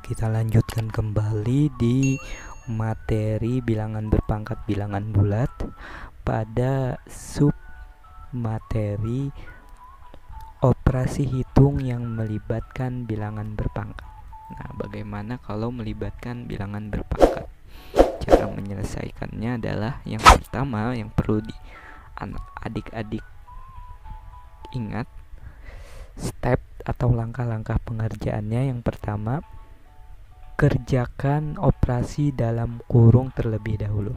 kita lanjutkan kembali di materi bilangan berpangkat bilangan bulat pada sub materi operasi hitung yang melibatkan bilangan berpangkat. Nah, bagaimana kalau melibatkan bilangan berpangkat? Cara menyelesaikannya adalah yang pertama yang perlu adik-adik ingat step atau langkah-langkah pengerjaannya. Yang pertama, kerjakan operasi dalam kurung terlebih dahulu.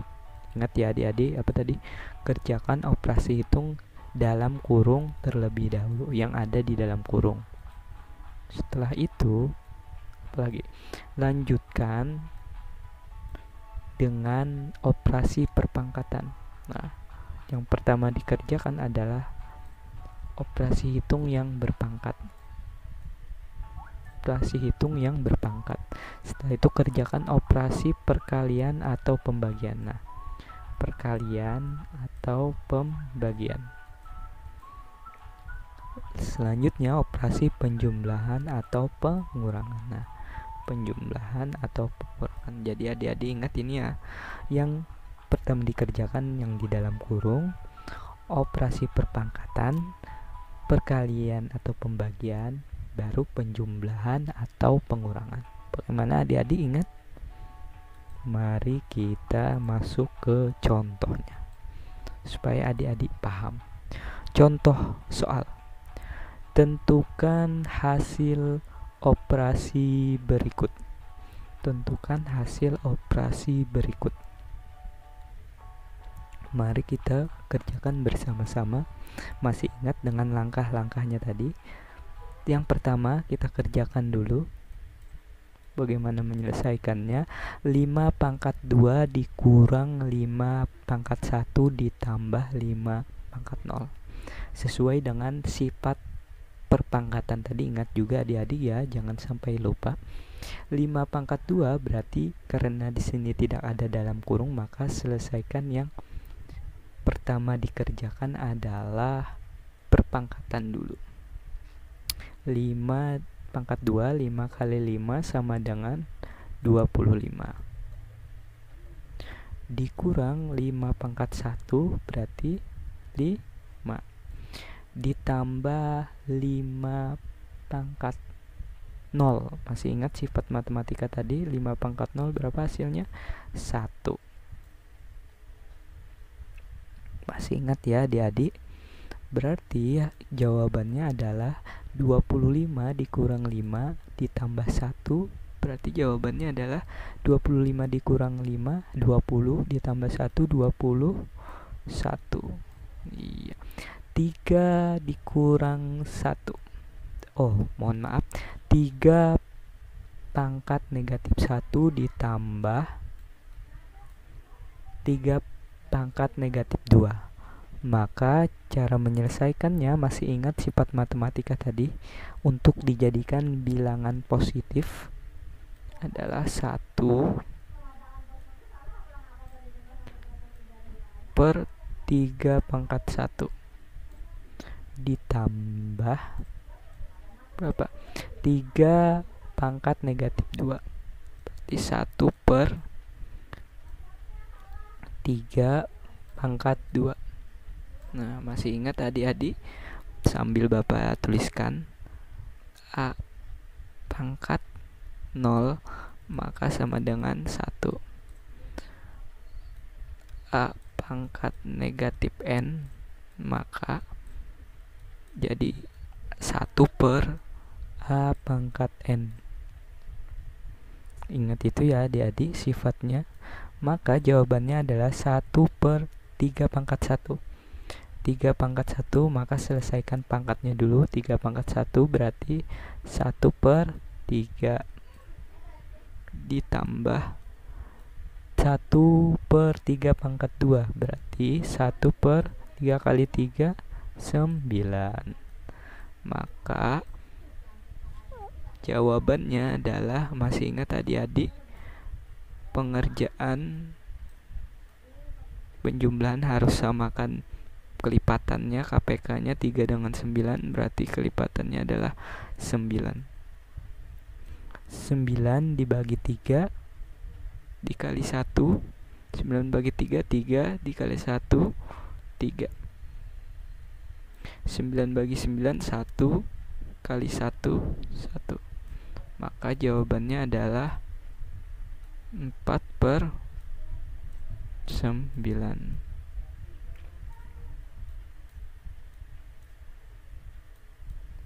Ingat ya adik-adik, apa tadi? Kerjakan operasi hitung dalam kurung terlebih dahulu, yang ada di dalam kurung. Setelah itu, apalagi? Lanjutkan dengan operasi perpangkatan. Nah, yang pertama dikerjakan adalah operasi hitung yang berpangkat. Operasi hitung yang berpangkat. Setelah itu kerjakan operasi perkalian atau pembagian. Nah, perkalian atau pembagian. Selanjutnya operasi penjumlahan atau pengurangan. Nah, penjumlahan atau pengurangan. Jadi adik-adik ingat ini ya. Yang pertama dikerjakan yang di dalam kurung, operasi perpangkatan, perkalian atau pembagian, baru penjumlahan atau pengurangan. Bagaimana adik-adik ingat? Mari kita masuk ke contohnya supaya adik-adik paham. Contoh soal. Tentukan hasil operasi berikut. Tentukan hasil operasi berikut. Mari kita kerjakan bersama-sama. Masih ingat dengan langkah-langkahnya tadi? Yang pertama kita kerjakan dulu bagaimana menyelesaikannya. 5 pangkat 2 dikurang 5 pangkat 1 ditambah 5 pangkat 0. Sesuai dengan sifat perpangkatan tadi. Ingat juga adik-adik ya, jangan sampai lupa. 5 pangkat 2 berarti karena di sini tidak ada dalam kurung, maka selesaikan yang pertama dikerjakan adalah perpangkatan dulu. 5 pangkat 2, 5 kali 5 sama dengan 25. Dikurang 5 pangkat 1 berarti 5. Ditambah 5 pangkat 0. Masih ingat sifat matematika tadi? 5 pangkat 0 berapa hasilnya? 1. Masih ingat ya adik-adik? Berarti ya, jawabannya adalah 25 dikurang 5 ditambah 1. Berarti jawabannya adalah 25 dikurang 5, 20 ditambah 1, 21. Iya. 3 dikurang 1. Oh, mohon maaf. 3 pangkat negatif 1 ditambah 3 pangkat negatif 2. Maka cara menyelesaikannya, masih ingat sifat matematika tadi? Untuk dijadikan bilangan positif adalah 1 per 3 pangkat 1 ditambah berapa? 3 pangkat negatif 2. Berarti 1 per 3 pangkat 2. Nah, masih ingat adik-adik? Sambil Bapak tuliskan A pangkat 0 maka sama dengan 1. A pangkat negatif N maka jadi 1 per A pangkat N. Ingat itu ya adik-adik sifatnya. Maka jawabannya adalah 1 per 3 pangkat 1. 3 pangkat 1, maka selesaikan pangkatnya dulu. 3 pangkat 1 berarti 1 per 3 ditambah 1 per 3 pangkat 2 berarti 1 per 3 kali 3, 9. Maka jawabannya adalah, masih ingat adik-adik, pengerjaan penjumlahan harus samakan kelipatannya, KPK-nya 3 dengan 9 berarti kelipatannya adalah 9. 9 dibagi 3 dikali 1. 9 bagi 3, 3 dikali 1, 3. 9 bagi 9, 1 kali 1, 1. Maka jawabannya adalah 4/9.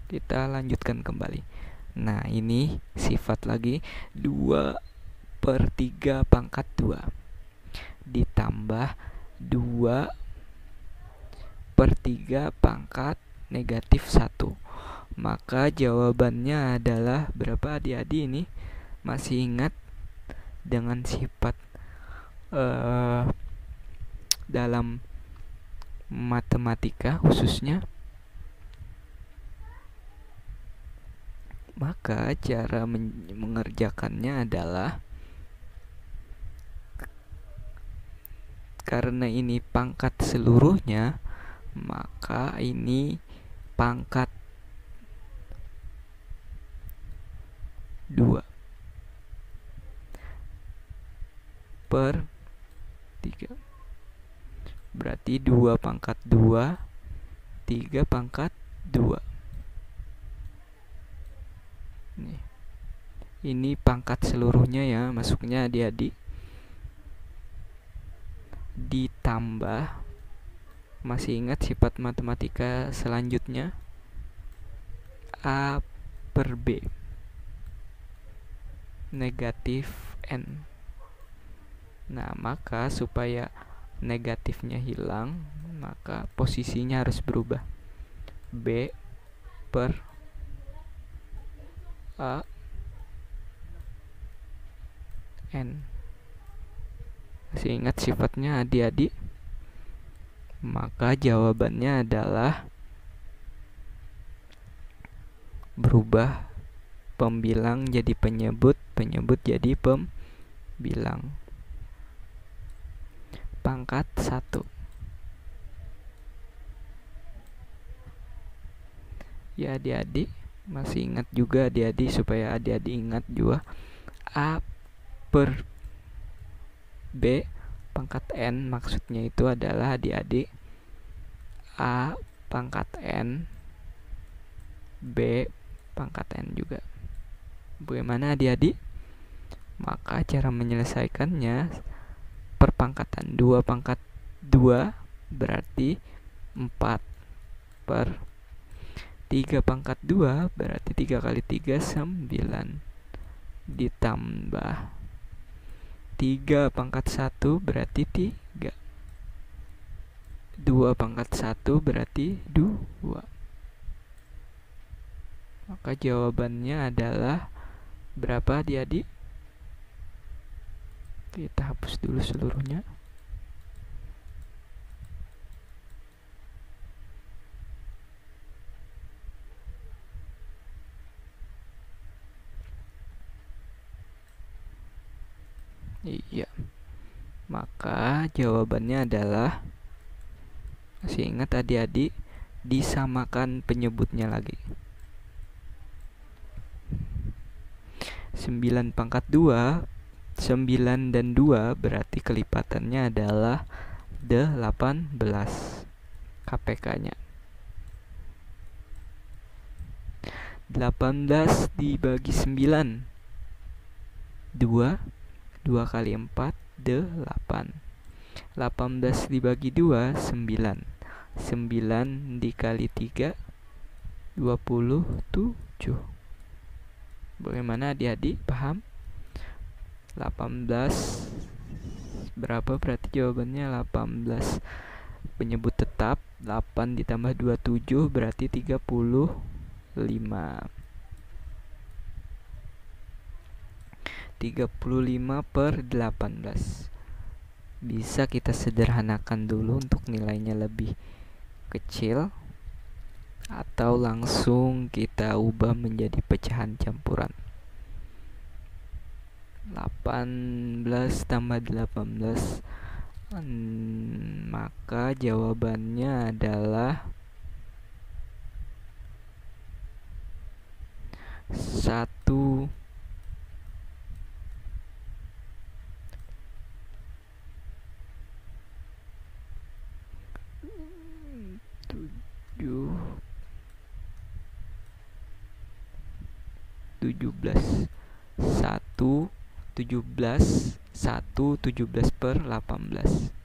Kita lanjutkan kembali. Nah, ini sifat lagi 2/3 pangkat 2 ditambah 2/3 pangkat negatif 1. Maka jawabannya adalah berapa adik-adik ini? Masih ingat dengan sifat dalam matematika khususnya? Maka cara mengerjakannya adalah, karena ini pangkat seluruhnya, maka ini pangkat 2/3. Berarti 2 pangkat 2, 3 pangkat 2. Ini pangkat seluruhnya ya, masuknya adik-adik. Ditambah, masih ingat sifat matematika selanjutnya? A/B negatif N. Nah, maka supaya negatifnya hilang, maka posisinya harus berubah. B per A N. Masih ingat sifatnya adik-adik? Maka jawabannya adalah berubah pembilang jadi penyebut, penyebut jadi pembilang. Pangkat 1. Ya adik-adik, masih ingat juga adik-adik, supaya adik-adik ingat juga. A/B pangkat N maksudnya itu adalah adik-adik A pangkat N, B pangkat N juga. Bagaimana adik-adik? Maka cara menyelesaikannya perpangkatan. 2 pangkat 2 berarti 4/3 pangkat 2 berarti 3 kali 3, 9. Ditambah 3 pangkat 1 berarti 3. 2 pangkat 1 berarti 2. Maka jawabannya adalah berapa adik-adik? Kita hapus dulu seluruhnya. Iya. Maka jawabannya adalah, masih ingat adik-adik, disamakan penyebutnya lagi. 9 pangkat 2, 9 dan 2 berarti kelipatannya adalah 18 KPK-nya. 18 dibagi 9, 2 kali 4, 8. 18 dibagi 2, 9. 9 dikali 3, 27. Bagaimana adik-adik, paham? 18 berapa? Berarti jawabannya 18. Penyebut tetap 8 ditambah 27 berarti 35. 35/18. Bisa kita sederhanakan dulu untuk nilainya lebih kecil, atau langsung kita ubah menjadi pecahan campuran. 18 tambah 18, maka jawabannya adalah 1 17 1 17 1 17 per 18.